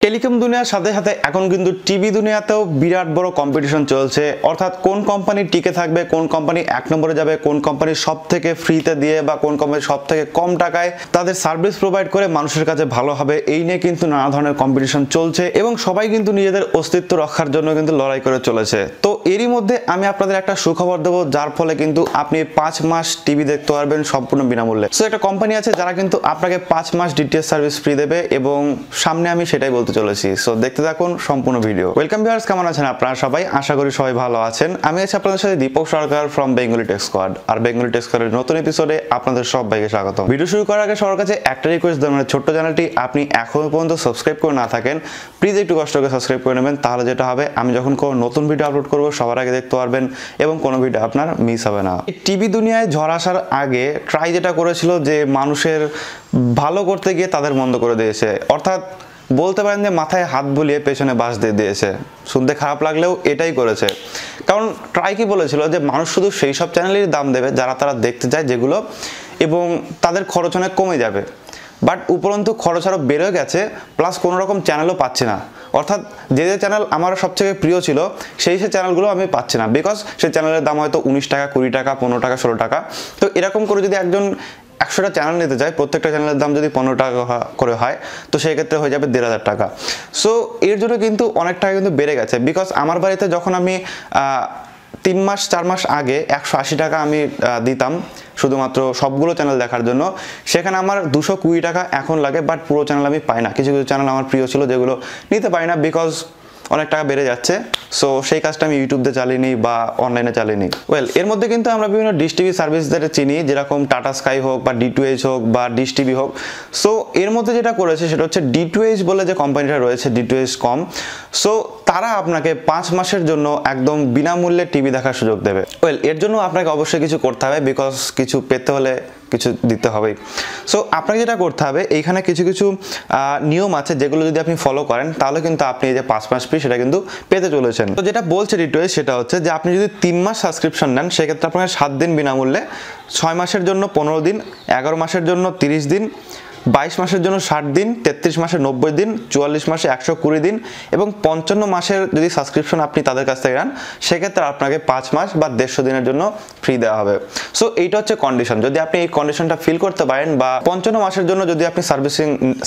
Telecom দুনিয়ার সাথে সাথে এখন কিন্তু টিভি দুনিয়াতেও বিরাট বড় কম্পিটিশন চলছে। অর্থাৎ কোন কোম্পানি টিকে থাকবে, কোন কোম্পানি এক নম্বরে যাবে, কোন কোম্পানি সব থেকে ফ্রিতে দিয়ে বা কোন কোম্পানি সব থেকে কম টাকায় তাদের সার্ভিস প্রোভাইড করে মানুষের কাছে ভালো হবে, এই নিয়ে কিন্তু নানা ধরনের কম্পিটিশন চলছে এবং সবাই কিন্তু নিজেদের অস্তিত্ব রক্ষার জন্য কিন্তু লড়াই করে চলেছে। তো এরই মধ্যে আমি আপনাদের একটা সুখবর দেবো, যার ফলে কিন্তু আপনি 5 মাস টিভি দেখতে পারবেন সম্পূর্ণ বিনামূল্যে। সো একটা কোম্পানি আছে যারা কিন্তু আপনাকে 5 মাস ডিটিএইচ সার্ভিস ফ্রি দেবে এবং সামনে আমি সেটাই বলতে চলেছি। সো দেখতে থাকুন সম্পূর্ণ ভিডিও। ওয়েলকাম ভিউয়ার্স, কেমন আছেন আপনারা সবাই? আশা করি সবাই ভালো আছেন। আমি আছি আপনাদের সাথে Deepak Sarkar from Bengali tech squad. আর বেঙ্গলি টেক স্কোয়াডের নতুন এপিসোডে আপনাদের সবাইকে স্বাগত। ভিডিও শুরু করার আগে সবার কাছে একটা রিকোয়েস্ট, ধরনের ছোট্ট চ্যানেলটি আপনি এখনো পর্যন্ত সাবস্ক্রাইব করে না থাকেন, প্লিজ একটু কষ্ট করে সাবস্ক্রাইব করে নেবেন। তাহলে যেটা হবে, আমি যখন কোনো নতুন ভিডিও আপলোড করবো সবার আগে দেখতে পারবেন এবং কোনো ভিডিও আপনার মিস হবে না। টিভি দুনিয়ায় ঝড় আসার আগে ট্রাই যেটা করেছিল যে মানুষের ভালো করতে গিয়ে তাদের মন্দ করে দিয়েছে। অর্থাৎ বলতে পারেন যে মাথায় হাত বুলিয়ে পেছনে বাঁশ দিয়ে দিয়েছে। শুনতে খারাপ লাগলেও এটাই করেছে। কারণ ট্রাই কি বলেছিল যে মানুষ শুধু সেই সব চ্যানেলেরই দাম দেবে যারা তারা দেখতে চায় যেগুলো, এবং তাদের খরচ অনেক কমে যাবে। বাট উপরন্তু খরচ আরও বেড়ে গেছে, প্লাস কোনো রকম চ্যানেলও পাচ্ছি না। অর্থাৎ যে যে চ্যানেল আমার সবথেকে প্রিয় ছিল সেই চ্যানেলগুলো আমি পাচ্ছি না, বিকজ সেই চ্যানেলের দাম হয়তো 19 টাকা, 20 টাকা, 15 টাকা, 16 টাকা। তো এরকম করে যদি একজন 100টা চ্যানেল নিতে যায়, প্রত্যেকটা চ্যানেলের দাম যদি 15 টাকা করে হয়, তো সেই ক্ষেত্রে হয়ে যাবে 1,500 টাকা। সো এর জন্য কিন্তু অনেক টাকা কিন্তু বেড়ে গেছে। বিকজ আমার বাড়িতে যখন আমি 3 মাস 4 মাস আগে 180 টাকা আমি দিতাম শুধুমাত্র সবগুলো চ্যানেল দেখার জন্য, সেখানে আমার 220 টাকা এখন লাগে। বাট পুরো চ্যানেল আমি পাই না। কিছু কিছু চ্যানেল আমার প্রিয় ছিল যেগুলো নিতে পারি না, বিকজ অনেক টাকা বেড়ে যাচ্ছে। সো সেই কাজটা আমি ইউটিউবে চালিয়ে বা অনলাইনে চালিয়ে নিই। ওয়েল, এর মধ্যে কিন্তু আমরা বিভিন্ন ডিশ টিভি সার্ভিসদের চিনি, যেরকম টাটা স্কাই হোক বা D2H হোক বা ডিশ টিভি হোক। সো এর মধ্যে যেটা করেছে সেটা হচ্ছে D2H বলে যে কোম্পানিটা রয়েছে, D2H কম। সো তারা আপনাকে 5 মাসের জন্য একদম বিনামূল্যে টিভি দেখার সুযোগ দেবে। ওয়েল, এর জন্য আপনাকে অবশ্যই কিছু করতে হবে, বিকজ কিছু পেতে হলে কিছু দিতে হবেই। সো আপনাকে যেটা করতে হবে, এইখানে কিছু কিছু নিয়ম আছে যেগুলো যদি আপনি ফলো করেন তাহলে কিন্তু আপনি এই যে 5 মাস ফ্রি সেটা কিন্তু পেতে চলেছেন। তো যেটা বলছে D2H সেটা হচ্ছে যে আপনি যদি 3 মাস সাবস্ক্রিপশন নেন, সেক্ষেত্রে আপনাকে 7 দিন বিনামূল্যে, 6 মাসের জন্য 15 দিন, 11 মাসের জন্য 30 দিন, 22 মাসের জন্য 60 দিন, 33 মাসে 90 দিন, 44 মাসে 120 দিন এবং 55 মাসের যদি সাবস্ক্রিপশন আপনি তাদের কাছ থেকে নেন, সেক্ষেত্রে আপনাকে 5 মাস বা 150 দিনের জন্য ফ্রি দেওয়া হবে। সো এইটা হচ্ছে কন্ডিশন। যদি আপনি এই কন্ডিশনটা ফিল করতে পারেন বা 55 মাসের জন্য যদি আপনি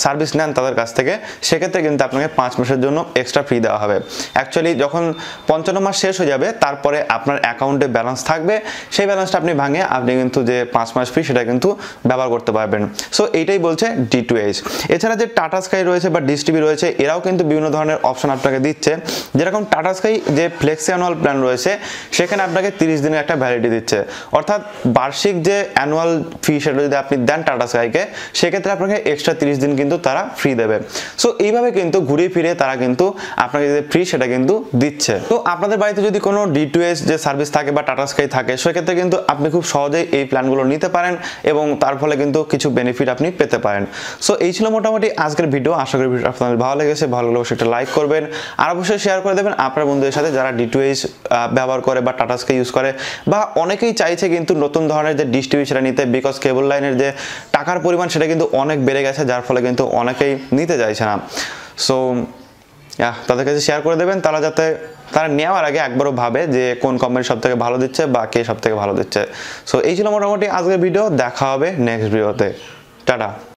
সার্ভিস নেন তাদের কাছ থেকে, সেক্ষেত্রে কিন্তু আপনাকে 5 মাসের জন্য এক্সট্রা ফ্রি দেওয়া হবে। অ্যাকচুয়ালি যখন 55 মাস শেষ হয়ে যাবে, তারপরে আপনার অ্যাকাউন্টে ব্যালেন্স থাকবে, সেই ব্যালেন্সটা আপনি ভাঙে আপনি কিন্তু যে 5 মাস ফ্রি সেটা কিন্তু ব্যবহার করতে পারবেন। সো এইটাই বলছে D2H। এছাড়া যে টাটা স্কাই রয়েছে বা ডিশ টিভি রয়েছে, এরাও কিন্তু বিভিন্ন ধরনের অপশন আপনাকে দিচ্ছে। যেরকম টাটা স্কাই যে ফ্লেক্সি অ্যানুয়াল প্ল্যান রয়েছে, সেখানে আপনাকে 30 দিনের একটা ভ্যালিডিটি দিচ্ছে। অর্থাৎ বার্ষিক যে অ্যানুয়াল ফি সেটা যদি আপনি দেন টাটা স্কাইকে, সেক্ষেত্রে আপনাকে এক্সট্রা 30 দিন কিন্তু তারা ফ্রি দেবে। সো এইভাবে কিন্তু ঘুরিয়ে ফিরে তারা কিন্তু আপনাকে যে ফ্রি সেটা কিন্তু দিচ্ছে। তো আপনাদের বাড়িতে যদি কোনো D2H যে সার্ভিস থাকে বা টাটা স্কাই থাকে, সেক্ষেত্রে কিন্তু আপনি খুব সহজেই এই প্ল্যানগুলো নিতে পারেন এবং তার ফলে কিন্তু কিছু বেনিফিট আপনি পেতে পারেন। সো এই ছিল মোটামুটি আজকের ভিডিও। আশা করি ভিডিও আপনাদের ভালো লেগেছে। ভালো লাগলে অবশ্যই একটা লাইক করবেন আর অবশ্যই শেয়ার করে দেবেন আপনার বন্ধুদের সাথে যারা D2H ব্যবহার করে বা টাটা স্কাই ইউজ করে, বা অনেকেই চাইছে কিন্তু নতুন ধরনের যে ডিশ টিভি সেটা নিতে, বিকজ কেবল লাইনের যে টাকার পরিমাণ সেটা কিন্তু অনেক বেড়ে গেছে, যার ফলে কিন্তু অনেকেই নিতে চাইছে না। সো তাদের কাছে শেয়ার করে দেবেন, যাতে তারা নেওয়ার আগে একবারও ভাবে যে কোন কোম্পানি সব থেকে ভালো দিচ্ছে বা কে সব থেকে ভালো দিচ্ছে। সো এই ছিল মোটামুটি আজকের ভিডিও। দেখা হবে নেক্সট ভিডিওতে। টাটা।